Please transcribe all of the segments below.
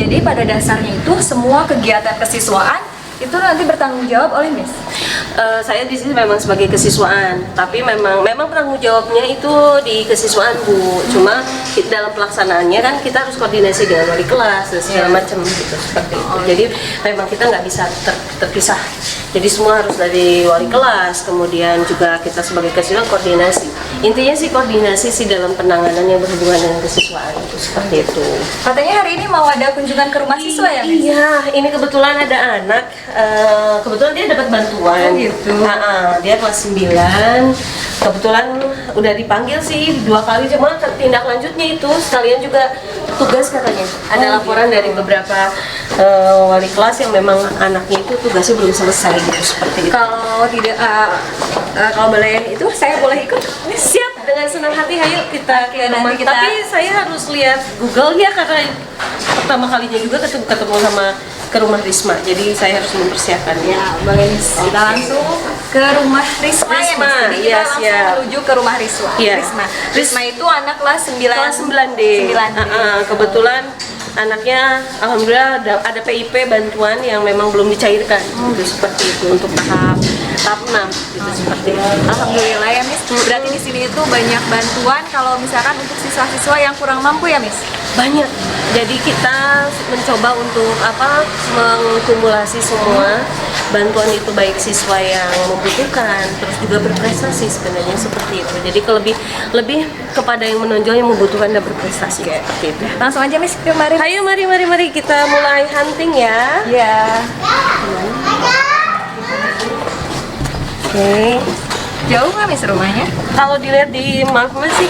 Jadi pada dasarnya itu semua kegiatan kesiswaan itu nanti bertanggung jawab oleh Miss. Saya di sini memang sebagai kesiswaan, tapi memang penanggung jawabnya itu di kesiswaan Bu. Cuma dalam pelaksanaannya kan kita harus koordinasi dengan wali kelas dan segala macam gitu seperti itu. Jadi memang kita nggak bisa terpisah. Jadi semua harus dari wali kelas, kemudian juga kita sebagai kesiswaan koordinasi. Intinya sih koordinasi sih dalam penanganan yang berhubungan dengan kesiswaan itu seperti itu. Katanya hari ini mau ada kunjungan ke rumah siswa ya, Miss? Iya, ini kebetulan ada anak, kebetulan dia dapat bantuan. Oh, gitu. Dia kelas 9. Kebetulan udah dipanggil sih 2 kali, cuma tindak lanjutnya itu sekalian juga tugas katanya. Ada laporan dari beberapa wali kelas yang memang anaknya itu tugasnya belum selesai gitu seperti itu. Kalau tidak, kalau boleh itu saya boleh ikut? Siap, dengan senang hati, ayo kita ke Nanti rumah. kita- Tapi saya harus lihat Google ya, karena pertama kalinya juga ketemu sama ke rumah Risma, jadi saya harus mempersiapkannya. Ya, boleh Miss. Kita langsung ke rumah Risma, ya, Risma, Miss. Jadi kita iya, langsung siap. menuju ke rumah Risma. Iya. Risma itu anak kelas 9. Kelas 9D. 9D. Kebetulan anaknya alhamdulillah ada PIP bantuan yang memang belum dicairkan. Gitu, seperti itu untuk tahap 6 gitu seperti itu. Alhamdulillah ya Miss. Berarti di sini itu banyak bantuan kalau misalkan untuk siswa-siswa yang kurang mampu ya Miss. Banyak. Jadi kita mencoba untuk mengkumulasi semua bantuan itu, baik siswa yang membutuhkan terus juga berprestasi sebenarnya seperti itu. Jadi lebih kepada yang menonjol yang membutuhkan dan berprestasi seperti itu. Langsung aja Miss, yuk mari. Ayo mari kita mulai hunting ya. Ya. Oke. Jauh nggak Miss rumahnya? Kalau dilihat di map sih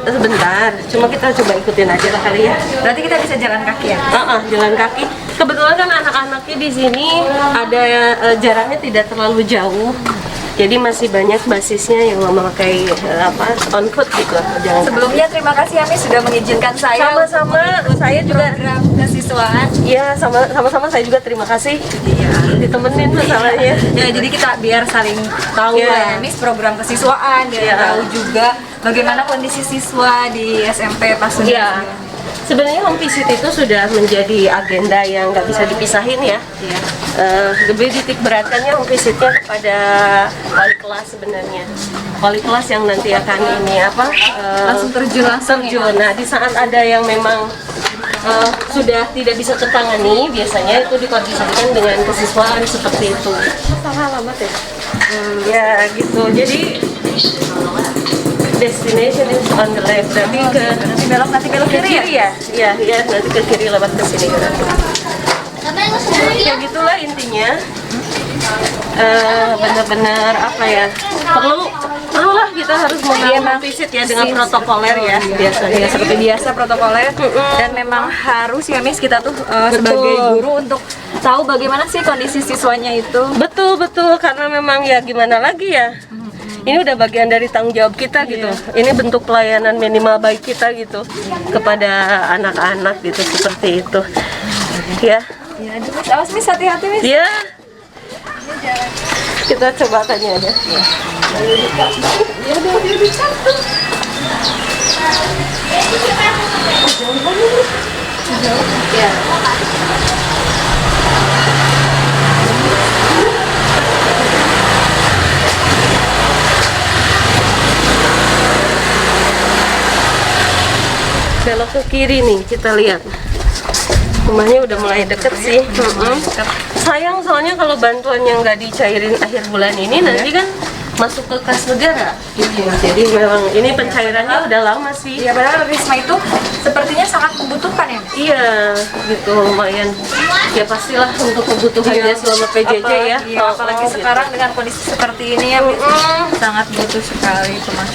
sebentar. Cuma kita coba ikutin aja lah kali ya. Berarti kita bisa jalan kaki ya? Jalan kaki. Kebetulan kan anak-anaknya di sini ada jaraknya tidak terlalu jauh. Jadi masih banyak basisnya yang memakai on foot gitu. Jalan Sebelumnya terima kasih ya Miss sudah mengizinkan saya sama-sama, saya juga program kesiswaan. iya sama-sama saya juga terima kasih. Iya. Ditemenin masalahnya. Ya, jadi kita biar saling tahu Iya. lah ya Miss program kesiswaan, biar Iya. tahu juga bagaimana kondisi siswa di SMP Pasundan. Iya. Sebenarnya home visit itu sudah menjadi agenda yang nggak bisa dipisahin ya. Iya. Lebih titik beratkannya home visitnya kepada wali kelas sebenarnya. Wali kelas yang nanti akan ini Langsung terjun langsung ya? Nah, di saat ada yang memang sudah tidak bisa tertangani, biasanya itu dikoordinasikan dengan kesiswaan seperti itu. Salah alamat ya? Ya gitu. Jadi destination is on the left. Nanti belok ke kiri ya? kiri ya? Iya, nanti ke kiri lewat ke sini. Ya gitulah intinya. Benar-benar perlu lah kita harus memang visit ya dengan protokoler ya biasanya. Ya, seperti biasa protokoler dan memang harus ya Miss kita tuh sebagai guru untuk tahu bagaimana sih kondisi siswanya itu. Betul karena memang ya gimana lagi ya. Ini udah bagian dari tanggung jawab kita gitu. Ini bentuk pelayanan minimal baik kita gitu kepada anak-anak gitu seperti itu. Ya. Ya, Miss, awas Miss, hati-hati Miss. Ya. Kita coba tanya aja. Ya. Belok ke kiri nih, kita lihat. Rumahnya udah mulai deket sih. Sayang soalnya kalau bantuan yang nggak dicairin akhir bulan ini nanti kan masuk ke kas negara. Jadi memang ini pencairannya udah lama sih. Ya, padahal Risma itu sepertinya sangat membutuhkan ya. Iya, gitu lumayan. Ya pastilah untuk kebutuhannya selama PJJ ya. Iya, apalagi sekarang dengan kondisi seperti ini ya, Miss, sangat butuh sekali itu Mas.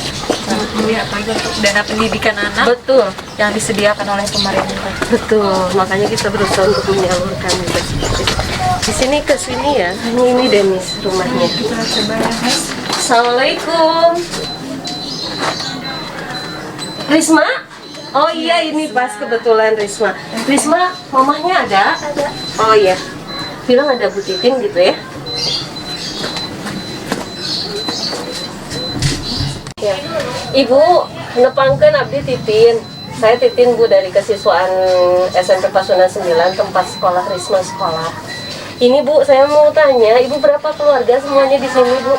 Iya, apalagi untuk dana pendidikan anak Betul, yang disediakan oleh pemerintah. betul. Makanya kita berusaha untuk menyalurkan itu. Di sini ke sini ya. Ini Denis rumahnya. Kita coba ya, Mas. Assalamualaikum. Risma? Oh iya, ini pas kebetulan Risma. Risma, mamahnya ada? Ada. Oh iya. Bilang ada Bu Titin gitu ya. Ya. Ibu, nepangkeun abdi Titin. Saya Titin Bu dari kesiswaan SMP Pasundan 9, tempat sekolah Risma Sekolah. Ini Bu, saya mau tanya, Ibu berapa keluarga semuanya di sini Bu?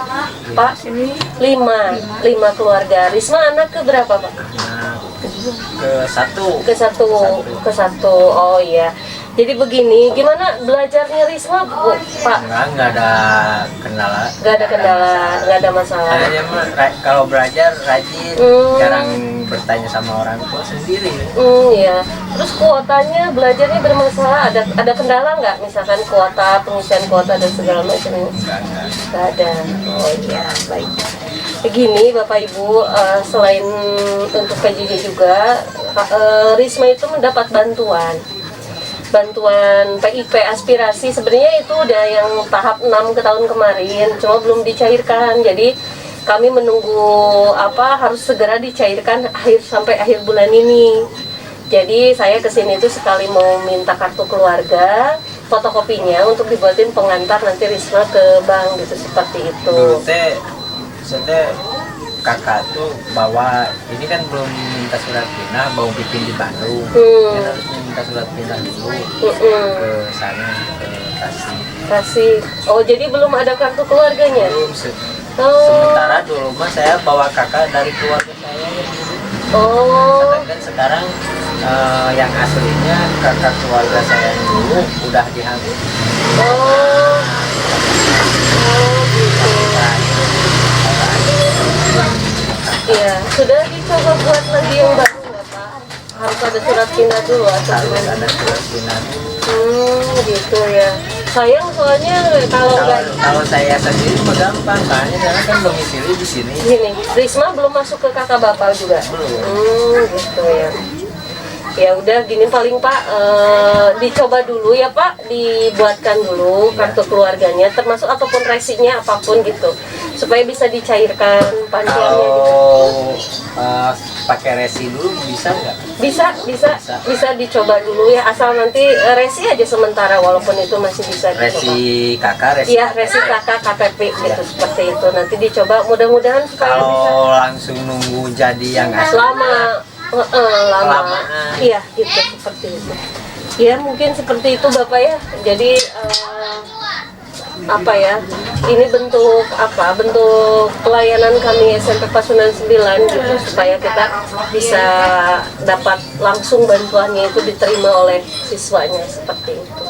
Pak? Ini 5 keluarga. Risma anak ke berapa Pak? Ke satu. Ke satu. Oh iya. Jadi begini, gimana belajarnya Risma Bu? Pak? Enggak ada kendala. Nggak ada kendala, nggak ada masalah. Saya mah kalau belajar rajin, jarang bertanya sama orang tua sendiri. Iya. Terus kuotanya belajarnya bermasalah, ada kendala nggak? Misalkan kuota, pengisian kuota dan segala macam. Enggak. Nggak ada. Oh iya, baik. Begini Bapak Ibu, selain untuk PJJ juga, Risma itu mendapat bantuan PIP aspirasi. Sebenarnya itu udah yang tahap 6 ke tahun kemarin, cuma belum dicairkan. Jadi kami menunggu harus segera dicairkan sampai akhir bulan ini. Jadi saya kesini itu sekali mau minta kartu keluarga, fotokopinya untuk dibuatin pengantar nanti Risma ke bank gitu, seperti itu. Dulu saya kakak tuh bawa, ini kan belum minta surat pindah, mau bikin di Bandung. Kan harus minta surat pindah dulu ke sana, ke Tasik. Oh, jadi belum ada kartu keluarganya? Belum. Sementara dulu mah saya bawa kakak dari keluarga saya. Oh. Sedangkan sekarang yang aslinya kakak keluarga saya dulu udah dihamil. Oh, gitu. Iya, sudah dicoba buat lagi yang baru nggak Pak? Harus ada surat pindah dulu atau Harus gimana? ada surat pindah dulu. Gitu ya. Sayang soalnya kalau nggak Kalau saya sendiri mah gampang, soalnya saya kan domisili di sini. gini, Risma belum masuk ke kakak bapak juga. Belum. Gitu ya. Ya udah gini paling Pak, dicoba dulu ya Pak, dibuatkan dulu kartu keluarganya, termasuk ataupun resinya apapun gitu, supaya bisa dicairkan panjangnya gitu. Kalau pakai resi dulu bisa nggak? Bisa dicoba dulu ya, asal nanti resi aja sementara, walaupun itu masih bisa dicoba. Resi kakak, resi. Iya, resi kakak KTP gitu, seperti itu. Nanti dicoba, mudah-mudahan supaya bisa. Kalau langsung nunggu jadi yang asli Lama. Lama. Iya, gitu, seperti itu. Ya mungkin seperti itu Bapak ya. Jadi ini bentuk pelayanan kami SMP Pasundan 9 gitu, supaya kita bisa dapat langsung bantuannya itu diterima oleh siswanya, seperti itu.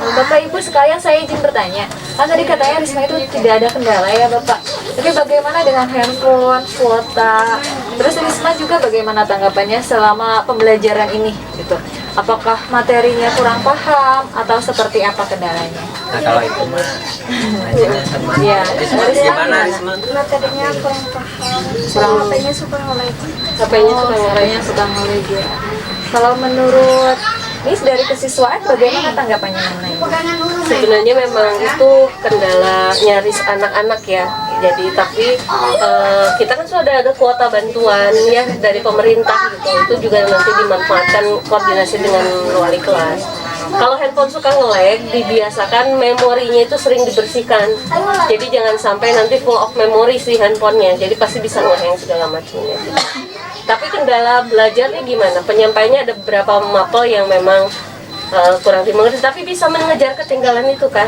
Bapak Ibu sekalian, saya izin bertanya. Kan tadi katanya Risma itu tidak ada kendala ya Bapak. Tapi bagaimana dengan handphone, kuota? Terus Risma juga bagaimana tanggapannya selama pembelajaran ini gitu? Apakah materinya kurang paham atau seperti apa kendalanya? Nah kalau itu mah nanya sama Iya. Risma, gimana Risma? Materinya kurang paham, HP-nya suka nge-lag. HP-nya suka nge-lag ya. Kalau menurut Miss dari kesiswaan bagaimana tanggapannya mengenai ini? Sebenarnya memang itu kendala nyaris anak-anak ya. Jadi tapi kita kan sudah ada kuota bantuan ya dari pemerintah gitu. Itu juga nanti dimanfaatkan koordinasi dengan wali kelas. Kalau handphone suka nge-lag, dibiasakan memorinya itu sering dibersihkan. Jadi jangan sampai nanti full of memory si handphonenya. Jadi pasti bisa nge-hang segala macamnya. Tapi kendala belajarnya gimana? Penyampaiannya ada beberapa mapel yang memang kurang dimengerti, tapi bisa mengejar ketinggalan itu kan?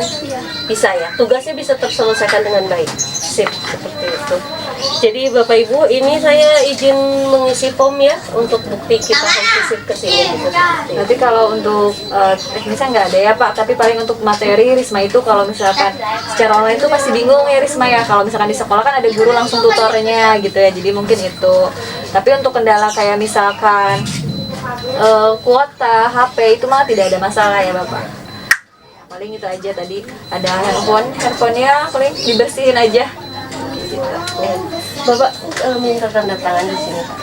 Bisa ya, tugasnya bisa terselesaikan dengan baik. Sip, seperti itu. Jadi Bapak Ibu, ini saya izin mengisi form ya untuk bukti kita home visit ke sini gitu. Nanti kalau untuk teknisnya nggak ada ya Pak, tapi paling untuk materi Risma itu kalau misalkan secara online itu masih bingung ya Risma ya. Kalau misalkan di sekolah kan ada guru langsung tutornya gitu ya, jadi mungkin itu. Tapi untuk kendala kayak misalkan kuota, HP itu malah tidak ada masalah ya Bapak. Paling itu aja tadi, ada handphonenya paling dibersihin aja. Gitu. Ya. Bapak minta tanda tangan di sini Pak.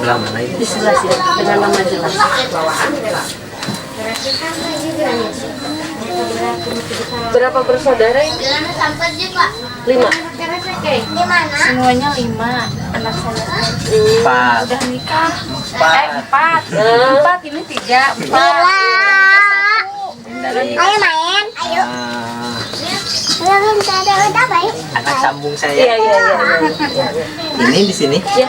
Belah mana itu? Di sebelah sini dengan nama jelas. Berapa bersaudara ini? 5. Semuanya 5 anak saya. Empat. Udah nikah. 4. 4 ini 3, 4. Dari Ayo main. Ayo. ah, Udah apa ya? anak sambung Iya, saya. iya, iya, iya. Ini di sini. Ya.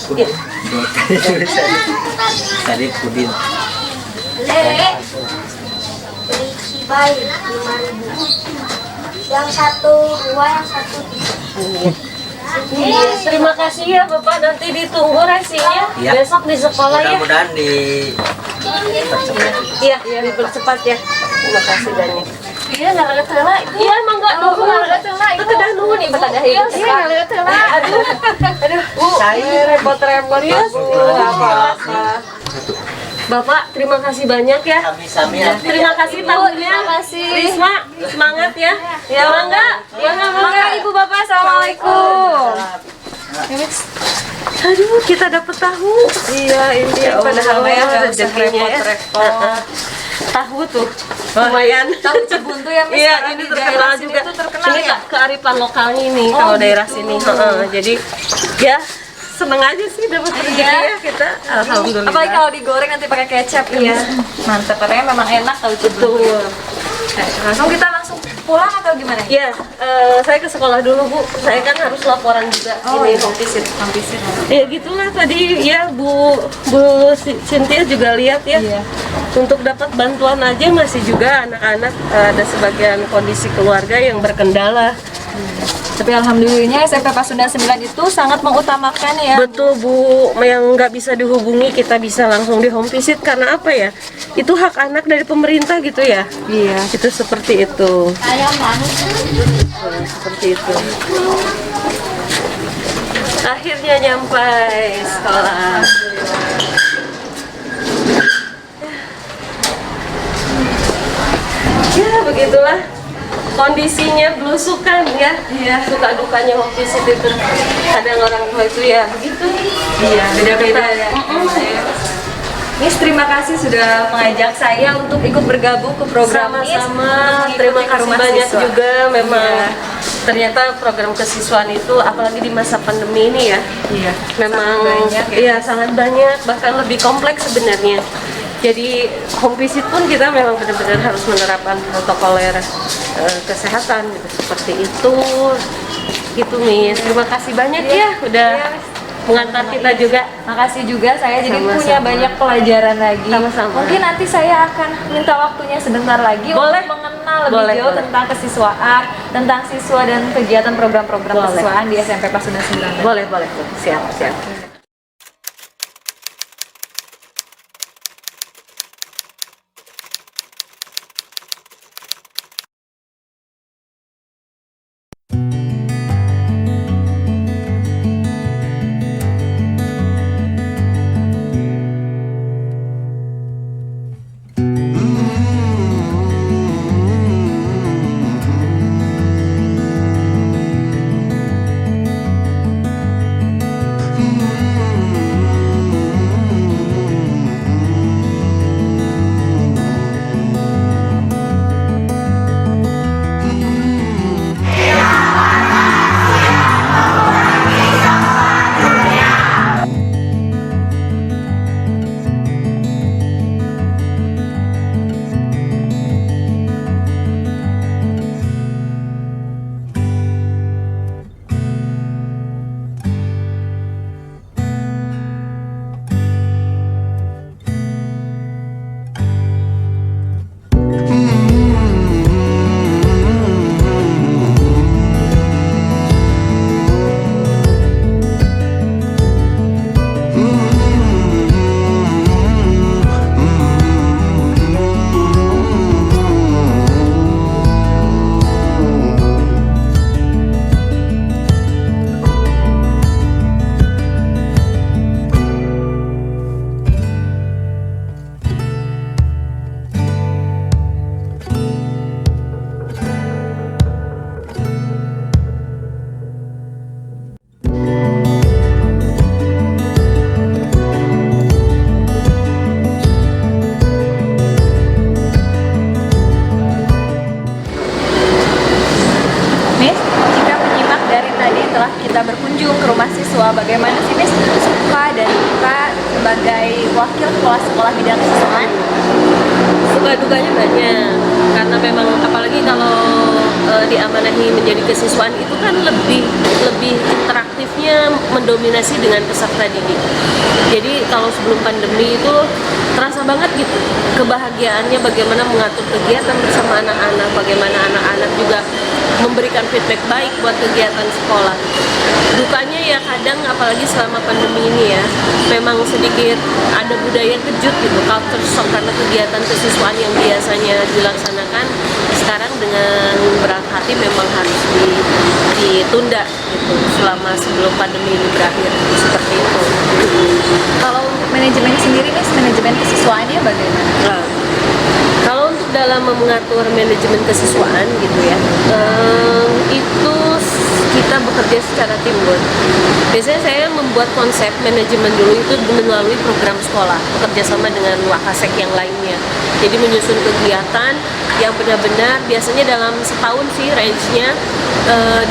Pudin. Dua kali tulisan. Tadi pudin. Beli Cibai 5.000. Yang satu 2, yang satu 3. Iya, terima kasih ya Bapak, nanti ditunggu resinya Iya. besok di sekolah ya. Mudah-mudahan di Iya, dipercepat ya. Terima kasih banyak. Iya, nggak ada tela. Iya, emang enggak Oh, nggak ada tela. Itu kedah nuhun nih betah Iya, nggak ada tela. Aduh, Bu, repot-repot ya. Bu, apa-apa. Bapak, terima kasih banyak ya. sami-sami Terima kasih tahunya. Terima kasih. Risma, semangat ya. Ya, Mangga. Ya, Mangga, Ibu Bapak, assalamualaikum. Aduh, kita dapat tahu. Iya, ini Ya padahal Allah, ya nggak usah rezekinya ya. repot-repot. Tahu tuh, lumayan. Tahu Cibuntu ya, Miss? Iya, Sekarang ini di terkenal daerah sini juga. tuh terkenal Ini ya? kearifan lokalnya ini Oh, kalau daerah gitu. sini. Jadi ya seneng aja sih dapat rezeki Iya. ya kita. Alhamdulillah. Apalagi kalau digoreng nanti pakai kecap. Iya. Mantap, katanya memang enak tahu Cibuntu. Betul. Langsung kita langsung pulang atau gimana? Ya, saya ke sekolah dulu Bu. Saya kan harus laporan juga ini home visit. Ya gitulah tadi ya Bu Cynthia juga lihat ya. Iya. Untuk dapat bantuan aja masih juga anak-anak ada sebagian kondisi keluarga yang berkendala. Tapi alhamdulillahnya SMP Pasundan 9 itu sangat mengutamakan ya. Betul Bu, yang nggak bisa dihubungi kita bisa langsung di home visit karena apa ya? Itu hak anak dari pemerintah gitu ya. Iya. Itu seperti itu. Seperti itu. Akhirnya nyampai sekolah. Ya begitulah kondisinya belusukan ya. Iya. Suka dukanya home visit itu. Kadang orang tua itu ya begitu. Iya, beda-beda ya. Miss, terima kasih sudah mengajak saya untuk ikut bergabung ke program Miss. Sama-sama, Untuk terima mengikuti ke kasih rumah banyak siswa. juga. Memang Iya. ternyata program kesiswaan itu apalagi di masa pandemi ini ya, Iya. memang sangat banyak ya. iya sangat banyak, bahkan lebih kompleks sebenarnya. Jadi home visit pun kita memang benar-benar harus menerapkan protokoler kesehatan gitu, seperti itu. Gitu Miss, terima kasih banyak ya udah Iya, Miss. mengantar kita juga. Makasih juga, saya jadi Sama-sama. punya banyak pelajaran lagi. Sama-sama. Mungkin nanti saya akan minta waktunya sebentar lagi Boleh. untuk mengenal lebih Boleh, jauh boleh. tentang kesiswaan, tentang siswa dan kegiatan program-program Boleh. kesiswaan di SMP Pasundan 9. Boleh, boleh, siap, siap. sebagai wakil kepala sekolah bidang kesiswaan? Suka dukanya banyak, karena memang apalagi kalau diamanahi menjadi kesiswaan itu kan lebih interaktifnya mendominasi dengan peserta didik. Jadi kalau sebelum pandemi itu terasa banget gitu kebahagiaannya, bagaimana mengatur kegiatan bersama anak-anak, bagaimana anak-anak juga memberikan feedback baik buat kegiatan sekolah. Dukanya ya kadang apalagi selama pandemi ini ya, memang sedikit ada budaya kejut gitu, culture shock, karena kegiatan kesiswaan yang biasanya dilaksanakan sekarang dengan berat hati memang harus ditunda gitu selama sebelum pandemi ini berakhir, seperti itu. Kalau untuk manajemen sendiri Miss, manajemen kesiswaannya bagaimana? Nah, kalau untuk dalam mengatur manajemen kesiswaan gitu ya, itu kita bekerja secara teamwork. Biasanya saya membuat konsep manajemen dulu itu melalui program sekolah, bekerja sama dengan wakasek yang lainnya. Jadi menyusun kegiatan yang benar-benar biasanya dalam setahun sih range-nya,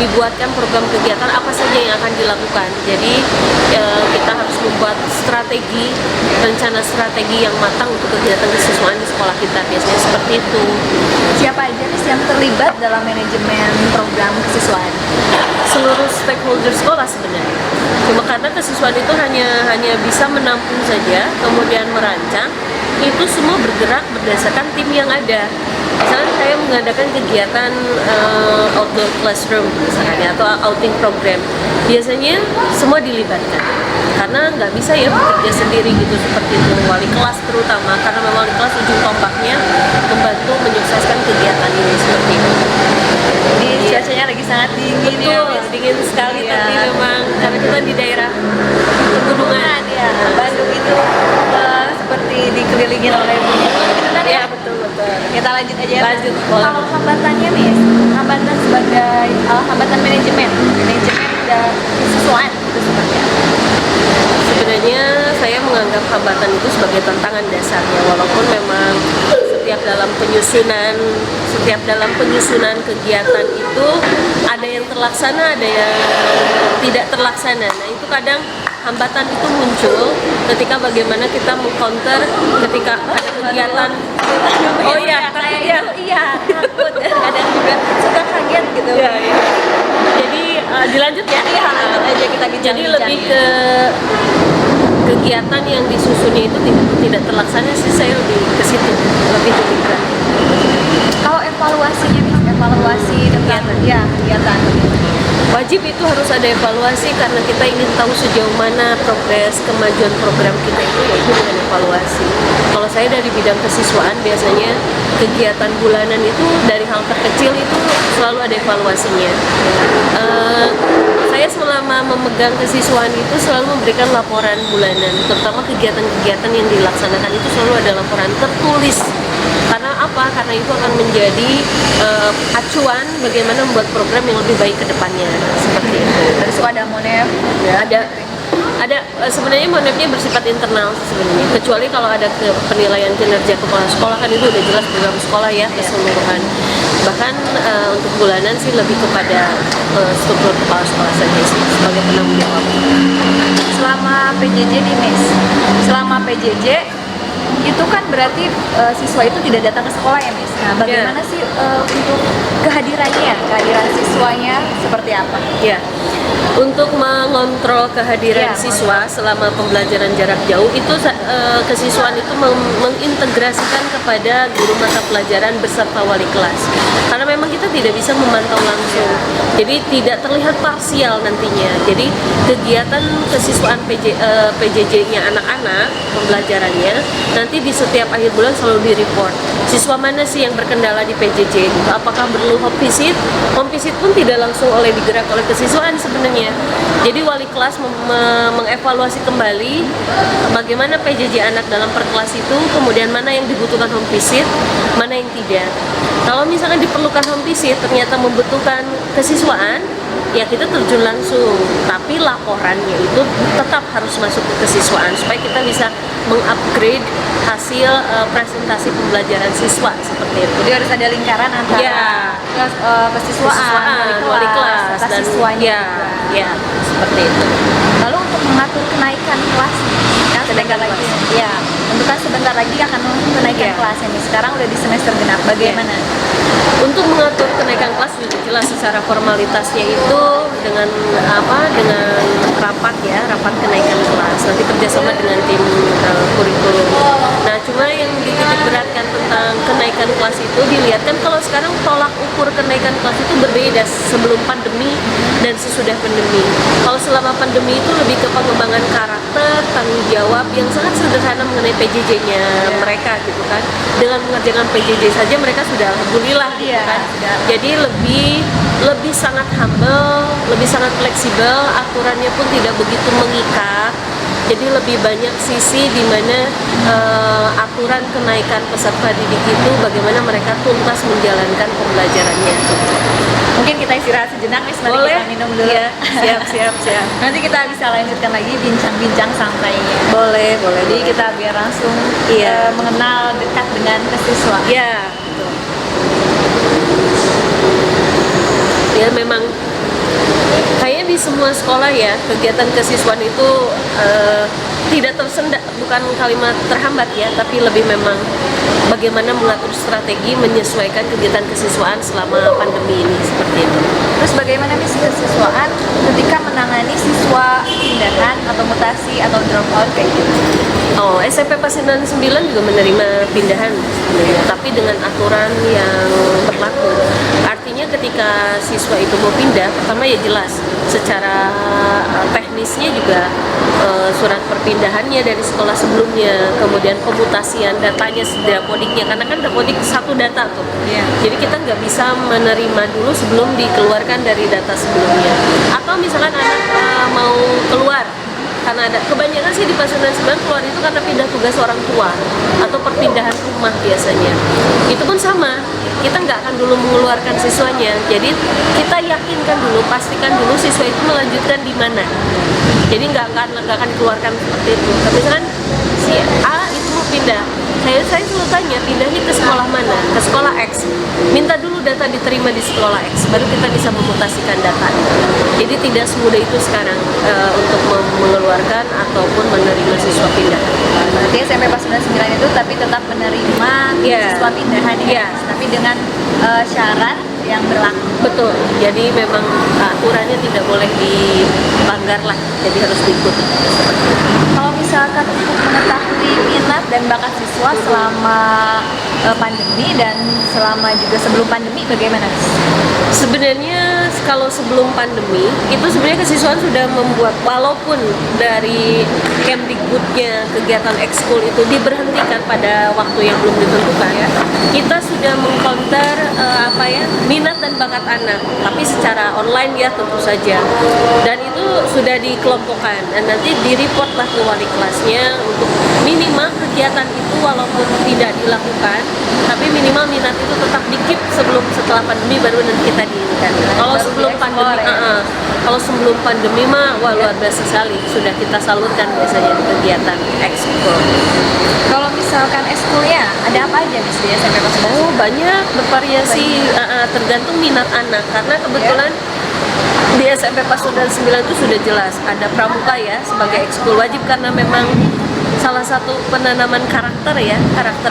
dibuatkan program kegiatan apa saja yang akan dilakukan. Jadi kita harus membuat strategi, rencana strategi yang matang untuk kegiatan kesiswaan di sekolah kita. Biasanya seperti itu. Siapa aja Miss yang terlibat dalam manajemen program kesiswaan? Seluruh stakeholder sekolah sebenarnya. Cuma karena kesiswaan itu hanya bisa menampung saja, kemudian merancang, itu semua bergerak berdasarkan tim yang ada. Misalnya saya mengadakan kegiatan outdoor classroom misalnya, atau outing program, biasanya semua dilibatkan, karena nggak bisa ya bekerja sendiri gitu seperti itu. Wali kelas terutama, karena memang wali kelas ujung tombaknya membantu menyukseskan kegiatan ini seperti itu. Jadi cuacanya lagi sangat dingin ya Betul, Miss. dingin sekali, Iya. tapi memang karena kita di daerah pegunungan. Ya, Bandung itu seperti dikelilingin oleh gunung gitu kan ya? Ya, betul. Kita lanjut aja ya. Lanjut, boleh. Kalau hambatannya Miss, hambatan sebagai hambatan manajemen dan kesiswaan itu seperti apa? Sebenarnya saya menganggap hambatan itu sebagai tantangan dasarnya, walaupun memang setiap dalam penyusunan kegiatan itu ada yang terlaksana, ada yang tidak terlaksana. Nah, itu kadang hambatan itu muncul ketika bagaimana kita meng-counter ketika ada kegiatan. Oh iya, takut ya. Iya, takut. Kadang juga suka kaget gitu. Ya, ya. Jadi dilanjut ya. Iya, lanjut aja kita bincang-bincang. Jadi lebih ke kegiatan yang disusunnya itu tidak terlaksana sih, saya lebih ke situ, lebih terlibat. Kalau evaluasinya Miss, evaluasi tentang kegiatan. Wajib itu harus ada evaluasi, karena kita ingin tahu sejauh mana progres kemajuan program kita itu, yaitu dengan evaluasi. Kalau saya dari bidang kesiswaan, biasanya kegiatan bulanan itu dari hal terkecil itu selalu ada evaluasinya. Saya selama memegang kesiswaan itu selalu memberikan laporan bulanan, terutama kegiatan-kegiatan yang dilaksanakan itu selalu ada laporan tertulis. Karena apa? Karena itu akan menjadi acuan bagaimana membuat program yang lebih baik ke depannya, seperti itu. Terus ada monef, Ya, ada sebenarnya monepnya bersifat internal sebenarnya, kecuali kalau ada penilaian kinerja kepala sekolah, kan itu udah jelas program sekolah ya keseluruhan. Bahkan untuk bulanan sih lebih kepada struktur kepala sekolah saja sih sebagai penanggung jawab. selama PJJ nih Miss, selama PJJ itu kan berarti siswa itu tidak datang ke sekolah ya Miss. Nah, bagaimana sih untuk kehadiran siswanya seperti apa? Ya, untuk mengontrol kehadiran Ya, siswa selama pembelajaran jarak jauh itu kesiswaan itu mengintegrasikan kepada guru mata pelajaran beserta wali kelas. Karena memang kita tidak bisa memantau langsung, jadi tidak terlihat parsial nantinya. Jadi kegiatan kesiswaan PJJ-nya anak-anak pembelajarannya nanti di setiap akhir bulan selalu di-report. Siswa mana sih yang berkendala di PJJ gitu? Apakah perlu home visit? Home visit pun tidak langsung digerak oleh kesiswaan sebenarnya. Jadi wali kelas mengevaluasi kembali bagaimana PJJ anak dalam per kelas itu, kemudian mana yang dibutuhkan home visit, mana yang tidak. Kalau misalkan diperlukan home visit ternyata membutuhkan kesiswaan, ya kita terjun langsung, tapi laporannya itu tetap harus masuk ke kesiswaan supaya kita bisa mengupgrade hasil presentasi pembelajaran siswa seperti itu. Jadi harus ada lingkaran antara Ya. kesiswaan, wali kelas serta dan siswanya ya, juga. ya seperti itu. Lalu untuk mengatur kenaikan kelas, kan kenaikan lagi. Ya, untuk kan sebentar lagi akan kenaikan Iya. kelas ini. Sekarang udah di semester genap. Bagaimana? Untuk mengatur kenaikan kelas juga jelas secara formalitasnya itu dengan dengan rapat kenaikan kelas, nanti kerjasama dengan tim kurikulum. Nah, cuma yang dititik beratkan tentang kenaikan kelas itu dilihatkan kalau sekarang tolak ukur kenaikan kelas itu berbeda sebelum pandemi dan sesudah pandemi. Kalau selama pandemi itu lebih ke pengembangan karakter, tanggung jawab yang sangat sederhana mengenai PJJ-nya mereka gitu kan. Dengan mengerjakan PJJ saja mereka sudah alhamdulillah gitu kan. Jadi lebih sangat humble, lebih sangat fleksibel, aturannya pun tidak begitu mengikat. Jadi lebih banyak sisi di mana aturan kenaikan peserta didik itu bagaimana mereka tuntas menjalankan pembelajarannya. Mungkin kita istirahat sejenak, Miss. Mari Boleh? kita minum dulu. Iya, siap. Nanti kita bisa lanjutkan lagi bincang-bincang santainya. Boleh. Jadi kita biar langsung Iya. mengenal dekat dengan kesiswaan. Ya, ya memang kayaknya di semua sekolah ya kegiatan kesiswaan itu tidak tersendat, bukan kalimat terhambat ya, tapi lebih memang bagaimana mengatur strategi menyesuaikan kegiatan kesiswaan selama pandemi ini seperti itu. Terus bagaimana misi kesiswaan ketika menangani siswa pindahan atau mutasi atau drop out kayak gitu? Oh, SMP Pasundan 9 juga menerima pindahan sebenarnya, tapi dengan aturan yang berlaku. Artinya ketika siswa itu mau pindah, pertama ya jelas secara teknisnya juga surat perpindahannya dari sekolah sebelumnya, kemudian pemutasian datanya, dapodiknya, karena kan dapodik satu data tuh. Iya. Jadi kita nggak bisa menerima dulu sebelum dikeluarkan dari data sebelumnya. Atau misalkan anak mau keluar, karena ada kebanyakan sih di Pasundan 9 keluar itu karena pindah tugas orang tua atau perpindahan rumah biasanya. Itu pun sama, kita nggak akan dulu mengeluarkan siswanya. Jadi kita yakinkan dulu, pastikan dulu siswa itu melanjutkan di mana. Jadi nggak akan dikeluarkan seperti itu. Tapi misalkan si A itu mau pindah, saya selalu tanya pindahnya ke sekolah mana, ke sekolah X. Minta dulu data diterima di sekolah X, baru kita bisa memutasikan data. Jadi tidak semudah itu sekarang untuk mengeluarkan ataupun menerima siswa pindah. Berarti SMP Pasundan 9 itu tapi tetap menerima Iya. siswa pindahan ya, Iya. tapi dengan syarat yang berlaku. Betul, jadi memang aturannya tidak boleh dilanggar lah, jadi harus diikuti. Kalau misalkan untuk mengetahui minat dan bakat siswa selama pandemi dan selama juga sebelum pandemi bagaimana? Sebenarnya kalau sebelum pandemi itu sebenarnya kesiswaan sudah membuat, walaupun dari Kemdikbudnya kegiatan ekskul itu diberhentikan pada waktu yang belum ditentukan, kita sudah mengcounter minat dan bakat anak, tapi secara online ya tentu saja, dan itu sudah dikelompokkan dan nanti direport lah ke wali kelasnya untuk minimal kegiatan itu walaupun tidak dilakukan, tapi minimal minat itu tetap di-keep setelah pandemi baru nanti kita diinginkan. Kalau Baru sebelum dieksplor pandemi, ya? kalau sebelum pandemi mah wah luar biasa sekali, sudah kita salurkan biasanya di kegiatan ekskul. Kalau misalkan eskulnya ada apa aja Miss di SMP Pasundan? Oh banyak, bervariasi, tergantung minat anak, karena kebetulan di SMP Pasundan 9 itu sudah jelas ada pramuka ya sebagai ekskul wajib, karena memang salah satu penanaman karakter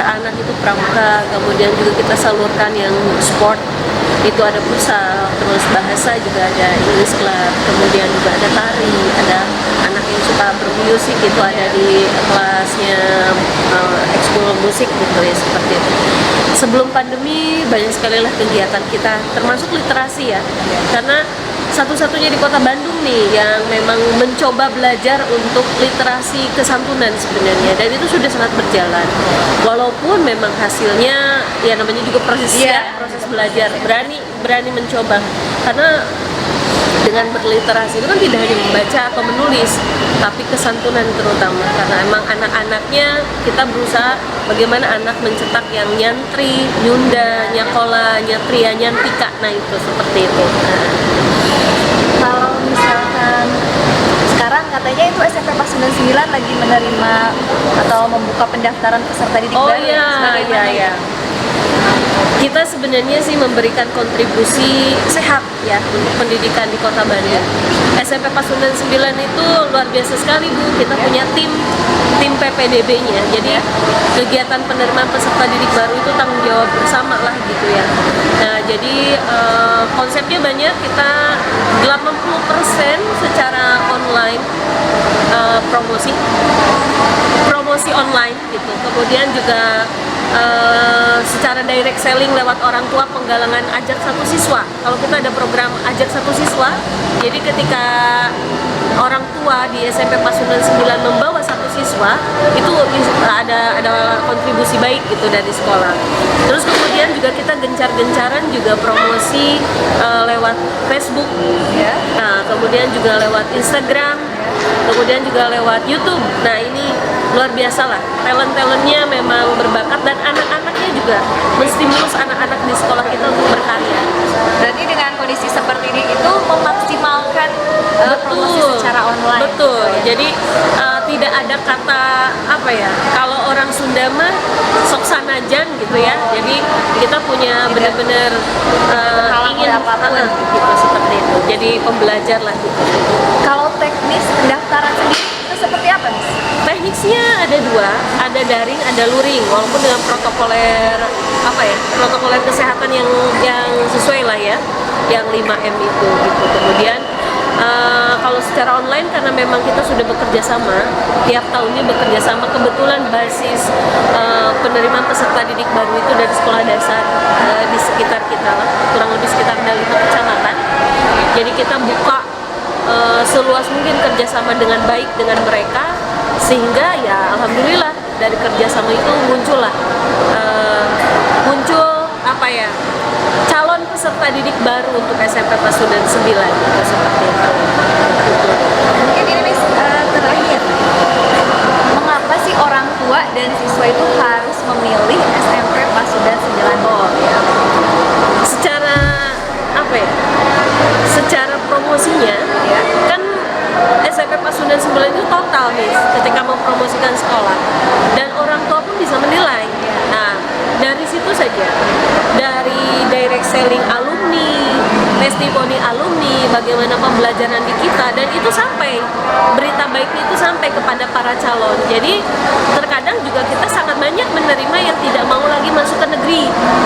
anak itu pramuka. Kemudian juga kita salurkan yang sport, itu ada futsal, terus bahasa juga ada English Club, kemudian juga ada tari, ada anak yang suka bermusik itu ada di kelasnya ekskul musik gitu ya, seperti itu. Sebelum pandemi banyak sekali lah kegiatan kita, termasuk literasi ya, karena satu-satunya di kota Bandung nih yang memang mencoba belajar untuk literasi kesantunan sebenarnya, dan itu sudah sangat berjalan, walaupun memang hasilnya ya namanya juga proses proses belajar, berani mencoba, karena dengan berliterasi itu kan tidak hanya membaca atau menulis, tapi kesantunan terutama, karena emang anak-anaknya kita berusaha bagaimana anak mencetak yang nyantri, nyunda, nyakola, nyatria, nyantika, nah itu seperti itu. Kalau misalkan sekarang katanya itu SMP Pasundan 9 lagi menerima atau membuka pendaftaran peserta didik Oh baru. iya, Bagaimana? iya. Kita sebenarnya sih memberikan kontribusi sehat ya untuk pendidikan di Kota Bandung. SMP Pasundan 9 itu luar biasa sekali Bu. Kita punya tim PDB-nya. Jadi kegiatan penerimaan peserta didik baru itu tanggung jawab bersama lah gitu ya. Nah, jadi konsepnya banyak, kita 80% secara online, promosi online gitu. Kemudian juga secara direct selling lewat orang tua, penggalangan ajak satu siswa. Kalau kita ada program ajak satu siswa, jadi ketika orang tua di SMP Pasundan 9 membawa satu siswa, itu ada kontribusi baik gitu dari sekolah. Terus kemudian juga kita gencar-gencaran juga promosi lewat Facebook, Ya. nah, kemudian juga lewat Instagram, kemudian juga lewat YouTube. Nah, ini luar biasa lah, talent-talentnya memang berbakat, dan anak-anaknya juga menstimulus anak-anak di sekolah kita untuk berkarya. Berarti dengan kondisi seperti ini itu memaksimalkan promosi secara online. Betul. Jadi tidak ada kata apa ya, kalau orang Sunda mah sok sanajan gitu ya. Jadi kita punya benar-benar ingin apapun. gitu, seperti itu. Jadi pembelajar lah gitu. Kalau teknis pendaftaran sendiri itu seperti apa, Miss? Teknisnya ada dua, ada daring, ada luring, walaupun dengan protokoler protokoler kesehatan yang sesuai lah ya, yang 5M itu gitu. Kemudian kalau secara online, karena memang kita sudah bekerja sama, tiap tahunnya bekerja sama, kebetulan basis penerimaan peserta didik baru itu dari sekolah dasar di sekitar kita lah, kurang lebih sekitar ada 5 kecamatan. Jadi kita buka seluas mungkin kerjasama dengan baik dengan mereka, sehingga ya alhamdulillah dari kerjasama itu muncul calon peserta didik baru untuk SMP Pasundan 9 gitu, seperti itu. Mungkin ini, Miss, terakhir, mengapa sih orang tua dan siswa itu harus memilih SMP Pasundan 9? Oh ya, secara secara promosinya Ya. kan SMP Pasundan 9 itu total nih ketika mempromosikan sekolah, dan orang tua pun bisa menilai. Nah, dari situ saja, dari direct selling alumni, testimoni alumni, bagaimana pembelajaran di kita, dan itu sampai berita baiknya itu sampai kepada para calon. Jadi terkadang juga kita sangat banyak menerima yang tidak mau lagi masuk ke negeri,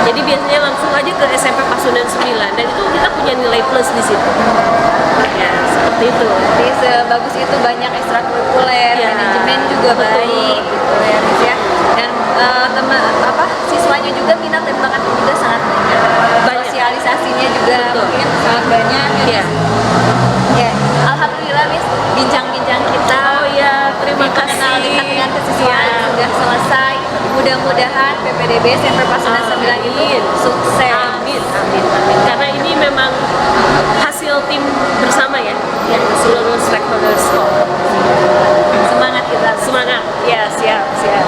jadi biasanya langsung aja ke SMP Pasundan 9, dan itu kita punya nilai plus di situ ya, seperti itu. Jadi sebagus itu banyak ekstrakurikuler, Ya, manajemen juga betul. baik gitu ya, Miss ya. Dan siswanya juga minat dan bakatnya juga sangat banyak. Banyak. Sosialisasinya juga Betul. mungkin sangat banyak. Ya. Ya, alhamdulillah, Miss, bincang-bincang kita. Oh ya, terima Kenal kasih. dekat dengan kesiswaan Ya. sudah selesai. Mudah-mudahan PPDB SMP Pasundan 9 itu Amin. sukses. Amin, amin, amin. Karena ini memang hasil tim bersama ya, seluruh stakeholder sekolah. Semangat kita. Semangat. Ya, siap, siap.